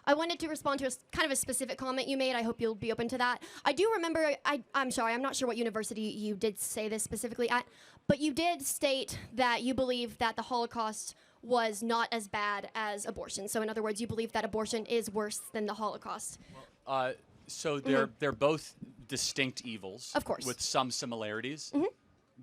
I wanted to respond to kind of a specific comment you made. I hope you'll be open to that. I do remember, I'm sorry, I'm not sure what university you did say this specifically at, but you did state that you believe that the Holocaust was not as bad as abortion. So in other words, you believe that abortion is worse than the Holocaust. So they're both distinct evils. Of course. With some similarities.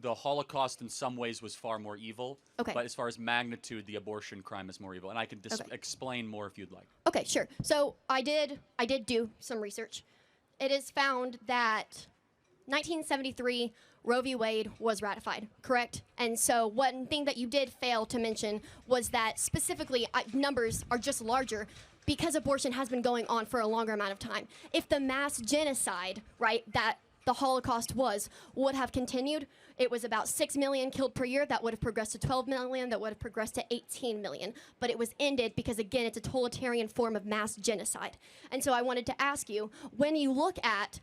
The Holocaust in some ways was far more evil. Okay. But as far as magnitude, the abortion crime is more evil. And I can explain more if you'd like. Okay, sure. So I did do some research. It is found that 1973 Roe v. Wade was ratified, correct? And so one thing that you did fail to mention was that specifically numbers are just larger because abortion has been going on for a longer amount of time. If the mass genocide, right, that the Holocaust would have continued, it was about 6 million killed per year. That would have progressed to 12 million. That would have progressed to 18 million. But it was ended because, again, it's a totalitarian form of mass genocide. And so I wanted to ask you, when you look at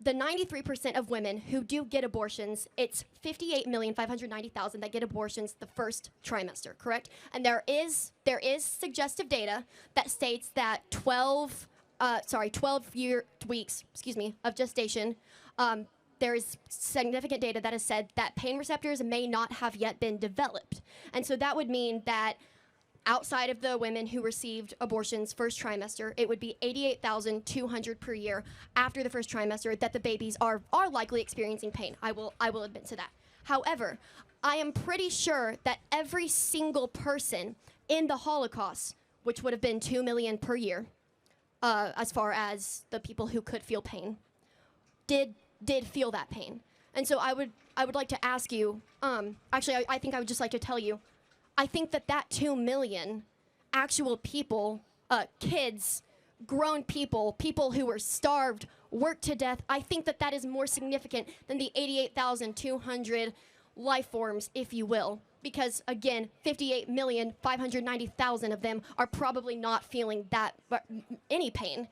the 93% of women who do get abortions, it's 58,590,000 that get abortions the first trimester, correct? And there is suggestive data that states that 12 weeks, of gestation, there is significant data that has said that pain receptors may not have yet been developed. And so that would mean that outside of the women who received abortions first trimester, it would be 88,200 per year after the first trimester that the babies are likely experiencing pain. I will admit to that. However, I am pretty sure that every single person in the Holocaust, which would have been 2 million per year, as far as the people who could feel pain, did feel that pain. And so I would like to ask you, actually I think I would just like to tell you, I think that 2 million actual people, kids, grown people who were starved, worked to death, I think that is more significant than the 88,200 life forms, if you will. Because, again, 58,590,000 of them are probably not feeling any pain.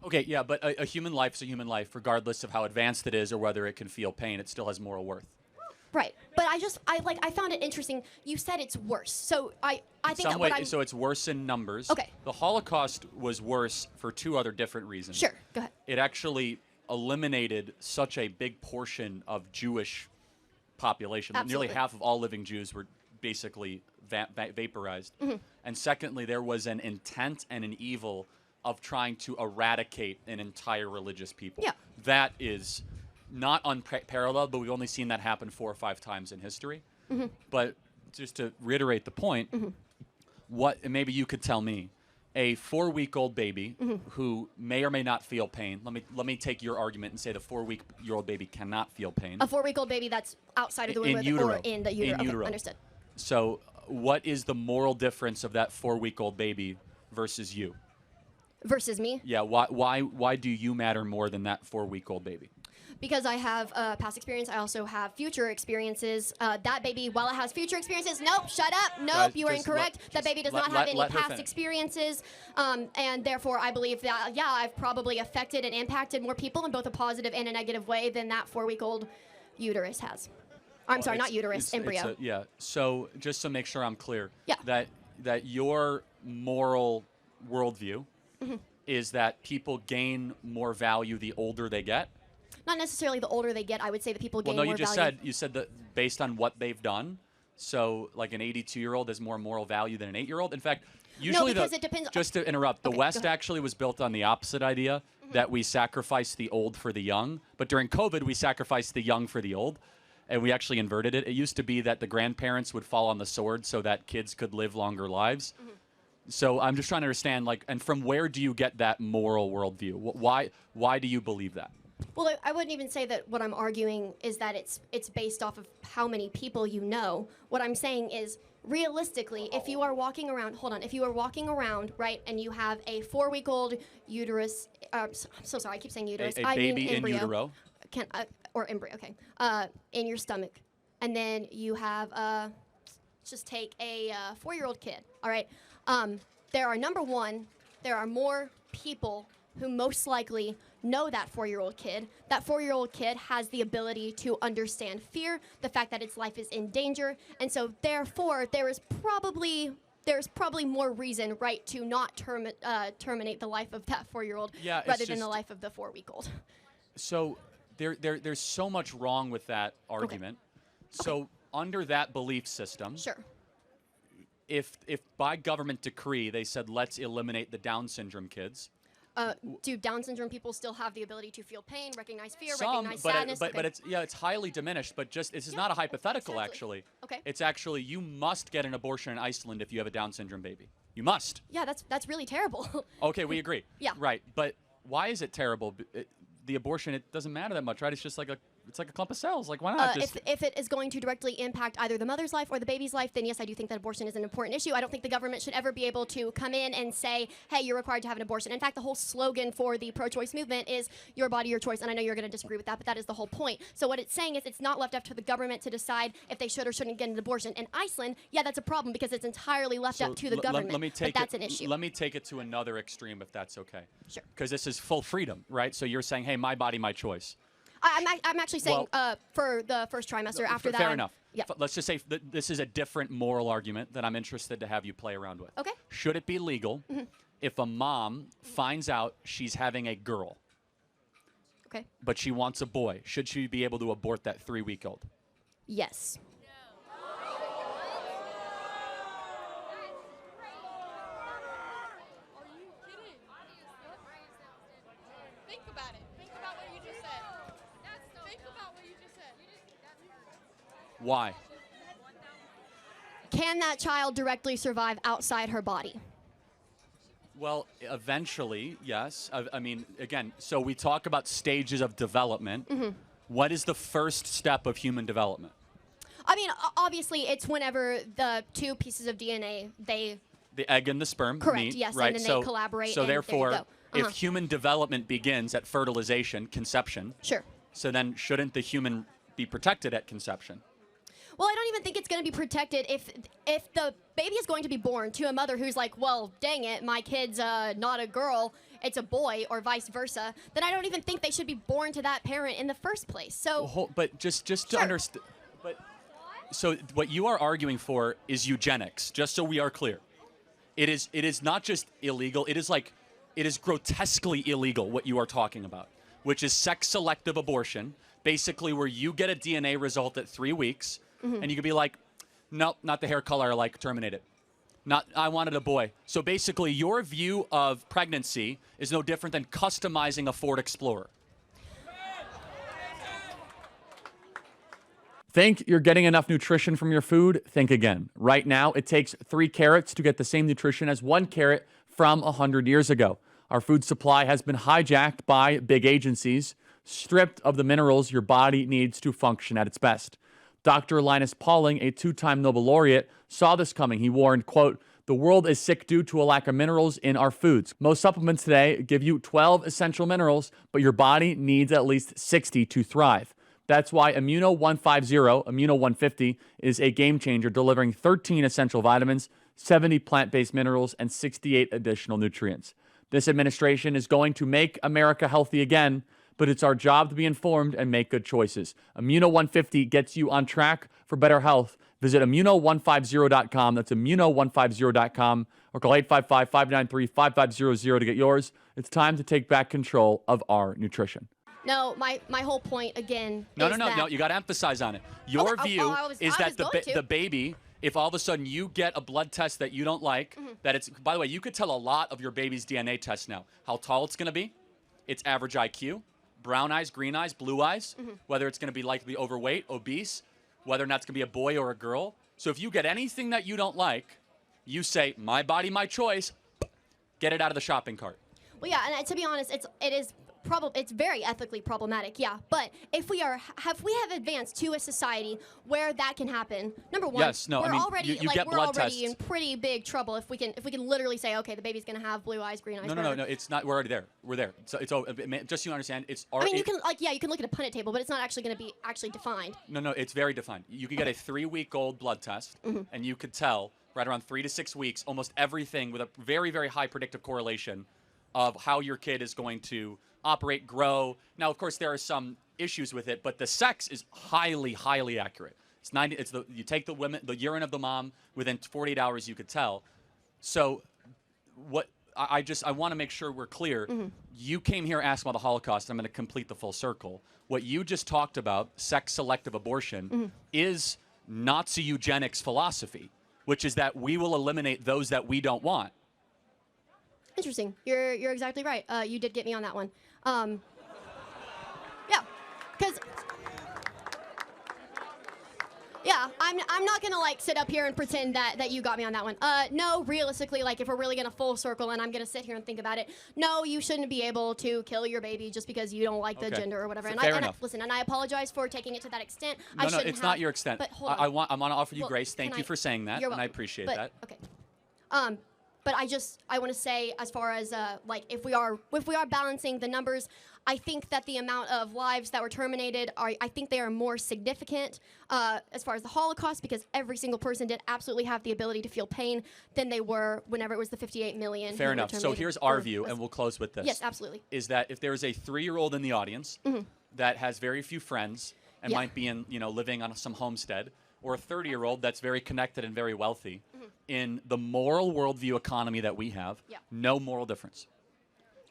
Okay, yeah, but a human life is a human life, regardless of how advanced it is or whether it can feel pain. It still has moral worth. Right, but I found it interesting. You said it's worse, so I think that what I'm... So it's worse in numbers. Okay. The Holocaust was worse for two other different reasons. Sure, go ahead. It actually eliminated such a big portion of Jewish population. Absolutely. Nearly half of all living Jews were basically vaporized. And secondly, there was an intent and an evil of trying to eradicate an entire religious people. Yeah. That is not unparalleled, but we've only seen that happen 4 or 5 times in history. But just to reiterate the point, and maybe you could tell me, a 4-week-old baby who may or may not feel pain. Let me take your argument and say the 4-week-old baby cannot feel pain. A 4-week-old baby that's outside of the womb or in the utero. In utero. Okay, understood. So what is the moral difference of that 4-week-old baby versus you? Versus me? Yeah, why do you matter more than that 4-week-old baby? Because I have past experience, I also have future experiences. That baby, while it has future experiences, nope, shut up, nope, you are incorrect. That baby does not have any past experiences, and therefore I believe that, yeah, I've probably affected and impacted more people in both a positive and a negative way than that 4-week-old uterus has. I'm sorry, not uterus, embryo. Yeah, so just to make sure I'm clear, yeah. that your moral worldview is that people gain more value the older they get? Not necessarily the older they get. I would say that people gain more value. Well, no, you said that based on what they've done. So, like an 82-year-old has more moral value than an 8-year-old. In fact, usually, no, because it depends. Just to interrupt, the West actually was built on the opposite idea that we sacrifice the old for the young. But during COVID, we sacrificed the young for the old, and we actually inverted it. It used to be that the grandparents would fall on the sword so that kids could live longer lives. So I'm just trying to understand, and from where do you get that moral worldview? Why do you believe that? Well, I wouldn't even say that what I'm arguing is that it's based off of how many people you know. What I'm saying is, realistically, if you are walking around, right, and you have a 4-week-old uterus, I'm so sorry, I keep saying uterus. A baby in utero. Or embryo, okay, in your stomach. And then you have, just take a 4-year-old kid, all right? There are more people who most likely know that 4-year-old kid. That 4-year-old kid has the ability to understand fear, the fact that its life is in danger, and so therefore there is probably there's probably more reason, right, to not terminate the life of that 4-year-old rather than the life of the 4-week-old. So there's so much wrong with that argument. Okay. So under that belief system, sure. If by government decree they said let's eliminate the Down syndrome kids, do Down syndrome people still have the ability to feel pain, recognize fear, some, recognize but sadness? But it's highly diminished. But just this is not a hypothetical, actually. Okay. It's actually you must get an abortion in Iceland if you have a Down syndrome baby. You must. Yeah, that's really terrible. Okay, we agree. Yeah. Right, but why is it terrible? The abortion, it doesn't matter that much, right? It's just like it's like a clump of cells. Like, why not? If it is going to directly impact either the mother's life or the baby's life, then yes, I do think that abortion is an important issue. I don't think the government should ever be able to come in and say, hey, you're required to have an abortion. In fact, the whole slogan for the pro-choice movement is your body, your choice. And I know you're going to disagree with that, but that is the whole point. So what it's saying is it's not left up to the government to decide if they should or shouldn't get an abortion. In Iceland, yeah, that's a problem because it's entirely left up to the government. But that's an issue. Let me take it to another extreme, if that's okay. Sure. Because this is full freedom, right? So you're saying, hey, my body, my choice. I'm actually saying for the first trimester. After that, fair enough. Yeah. Let's just say this is a different moral argument that I'm interested to have you play around with. Okay. Should it be legal if a mom finds out she's having a girl, okay, but she wants a boy? Should she be able to abort that 3-week-old? Yes. Why? Can that child directly survive outside her body? Well, eventually, yes. I mean, again, so we talk about stages of development. What is the first step of human development? I mean, obviously, it's whenever the two pieces of DNA, the egg and the sperm meet, yes, right? and then they collaborate. So and therefore, if human development begins at fertilization, conception, sure. So then shouldn't the human be protected at conception? Well, I don't even think it's going to be protected if the baby is going to be born to a mother who's like, well, dang it, my kid's not a girl, it's a boy, or vice versa. Then I don't even think they should be born to that parent in the first place. So, but just to understand, but so what you are arguing for is eugenics. Just so we are clear, it is not just illegal. It is grotesquely illegal what you are talking about, which is sex selective abortion, basically where you get a DNA result at 3 weeks. And you could be like, nope, not the hair color I like, terminate it. I wanted a boy. So basically, your view of pregnancy is no different than customizing a Ford Explorer. Think you're getting enough nutrition from your food? Think again. Right now, it takes 3 carrots to get the same nutrition as 1 carrot from 100 years ago. Our food supply has been hijacked by big agencies, stripped of the minerals your body needs to function at its best. Dr. Linus Pauling, a 2-time Nobel laureate, saw this coming. He warned, quote, "The world is sick due to a lack of minerals in our foods. Most supplements today give you 12 essential minerals, but your body needs at least 60 to thrive. That's why Immuno 150, Immuno 150 is a game changer, delivering 13 essential vitamins, 70 plant-based minerals, and 68 additional nutrients. This administration is going to make America healthy again, but it's our job to be informed and make good choices. Immuno 150 gets you on track for better health. Visit Immuno150.com. That's Immuno150.com. Or call 855-593-5500 to get yours. It's time to take back control of our nutrition. No, my whole point, again, No, you got to emphasize on it. Your view is that the baby, if all of a sudden you get a blood test that you don't like, that it's, by the way, you could tell a lot of your baby's DNA test now. How tall it's going to be, its average IQ, brown eyes, green eyes, blue eyes, whether it's going to be likely overweight, obese, whether or not it's going to be a boy or a girl. So if you get anything that you don't like, you say, my body, my choice, get it out of the shopping cart. Well, yeah, and to be honest, it's very ethically problematic, yeah. But if we have advanced to a society where that can happen, number one, we're already in pretty big trouble if we can literally say, okay, the baby's gonna have blue eyes, green eyes. No, it's not. We're already there. We're there. So it's just so you understand. It's already. I mean, you can look at a Punnett table, but it's not actually gonna be defined. No, it's very defined. You could get a 3-week-old blood test, and you could tell right around 3 to 6 weeks almost everything with a very, very high predictive correlation of how your kid is going to operate, grow. Now, of course, there are some issues with it, but the sex is highly, highly accurate. You take the urine of the mom, within 48 hours you could tell. So what I want to make sure we're clear. You came here asking about the Holocaust. I'm going to complete the full circle. What you just talked about, sex-selective abortion, is Nazi eugenics philosophy, which is that we will eliminate those that we don't want. Interesting. You're exactly right. You did get me on that one. Yeah, because I'm not gonna like sit up here and pretend that you got me on that one. No, realistically, like if we're really gonna full circle and I'm gonna sit here and think about it, no, you shouldn't be able to kill your baby just because you don't like the gender or whatever. Fair enough. Listen, and I apologize for taking it to that extent. No, it's not your extent. But hold on. I want to offer you grace. Thank you for saying that, and I appreciate that. Okay. But I want to say, as far as like if we are balancing the numbers, I think that the amount of lives that were terminated I think they are more significant as far as the Holocaust, because every single person did absolutely have the ability to feel pain than they were whenever it was the 58 million. Fair enough. So here's our view, and we'll close with this. Yes, absolutely. Is that if there's a 3-year-old in the audience that has very few friends and might be living on some homestead, or a 30-year-old that's very connected and very wealthy, in the moral worldview economy that we have, no moral difference.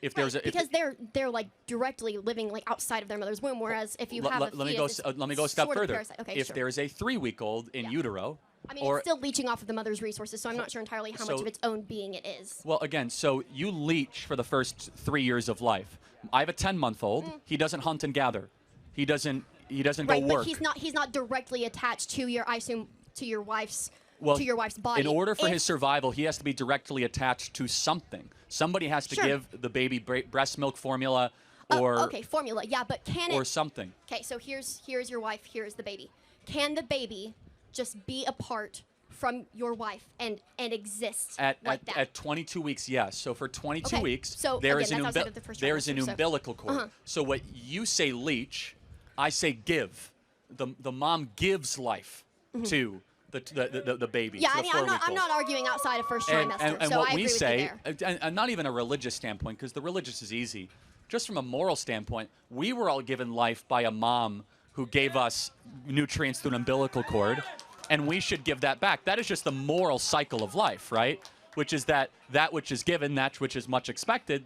If there's because they're like directly living like outside of their mother's womb, whereas if you have let me go a step further. Okay, if there's a 3-week-old in utero, I mean, it's still leaching off of the mother's resources, so I'm not sure entirely how much of its own being it is. Well, again, so you leach for the first 3 years of life. I have a 10-month-old. He doesn't hunt and gather. He doesn't go work. But he's not directly attached to your, I assume, to your wife's body. In order for his survival, he has to be directly attached to something. Somebody has to give the baby breast milk formula, or formula. Yeah, but can it or something? Okay, so here's your wife. Here's the baby. Can the baby just be apart from your wife and exist like that? At 22 weeks, yes. So for 22 weeks, so there's an umbilical cord. So what you say leech, I say give. The mom gives life to the baby. Yeah, I mean, I'm not arguing outside of first trimester. And so what I we agree say, with you there. and not even a religious standpoint, because the religious is easy. Just from a moral standpoint, we were all given life by a mom who gave us nutrients through an umbilical cord, and we should give that back. That is just the moral cycle of life, right? Which is that which is given, that which is much expected.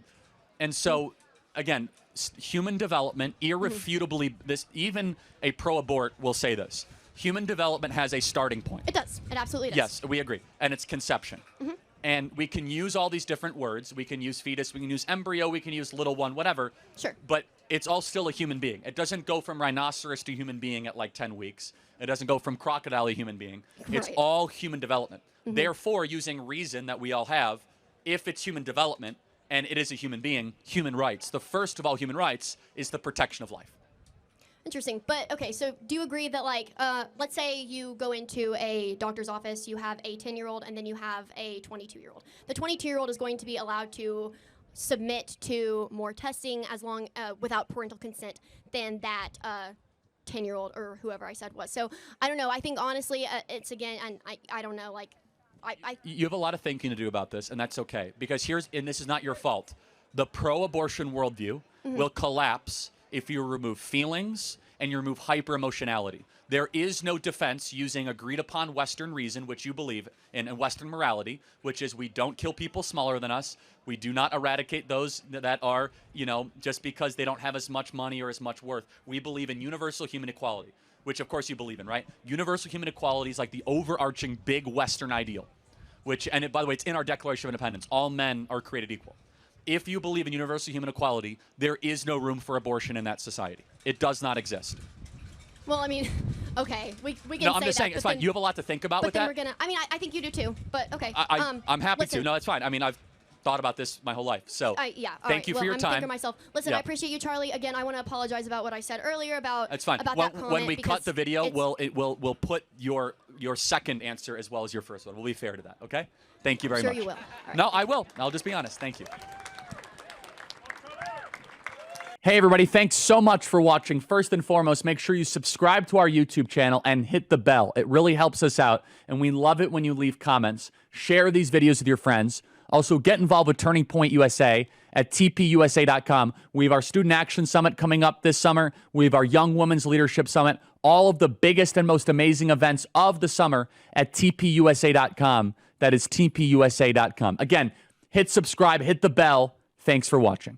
And so, again, human development, irrefutably, even a pro-abort will say this. Human development has a starting point. It does. It absolutely does. Yes, we agree. And it's conception. And we can use all these different words. We can use fetus, we can use embryo, we can use little one, whatever. Sure. But it's all still a human being. It doesn't go from rhinoceros to human being at like 10 weeks. It doesn't go from crocodile to human being. It's all human development. Therefore, using reason that we all have, if it's human development and it is a human being, human rights. The first of all human rights is the protection of life. Interesting. But, okay, so do you agree that, like, let's say you go into a doctor's office, you have a 10-year-old, and then you have a 22-year-old. The 22-year-old is going to be allowed to submit to more testing as long without parental consent than that 10-year-old or whoever I said was. So, I don't know. I think, honestly, it's, again, and I don't know, like, You have a lot of thinking to do about this, and that's okay. Because and this is not your fault, the pro-abortion worldview will collapse if you remove feelings and you remove hyper-emotionality. There is no defense using agreed-upon Western reason, which you believe in, and Western morality, which is we don't kill people smaller than us. We do not eradicate those that are, just because they don't have as much money or as much worth. We believe in universal human equality, which, of course, you believe in, right? Universal human equality is like the overarching big Western ideal, and by the way, it's in our Declaration of Independence. All men are created equal. If you believe in universal human equality, there is no room for abortion in that society. It does not exist. Well, I mean, okay, we can say that. No, I'm just saying, it's fine. You have a lot to think about with that. But then I think you do too, but okay. I'm happy to. No, it's fine. I mean, I've thought about this my whole life. So thank you for your time. I'm thinking myself. Listen, I appreciate you, Charlie. Again, I want to apologize about what I said earlier about That's fine. About that comment when we cut the video, we'll put your second answer as well as your first one. We'll be fair to that, okay? Thank you very much. Sure you will. No, I will. I'll just be honest. Thank you. Hey everybody, thanks so much for watching. First and foremost, make sure you subscribe to our YouTube channel and hit the bell. It really helps us out, and we love it when you leave comments. Share these videos with your friends. Also, get involved with Turning Point USA at tpusa.com. We have our Student Action Summit coming up this summer. We have our Young Women's Leadership Summit. All of the biggest and most amazing events of the summer at tpusa.com. That is tpusa.com. Again, hit subscribe, hit the bell. Thanks for watching.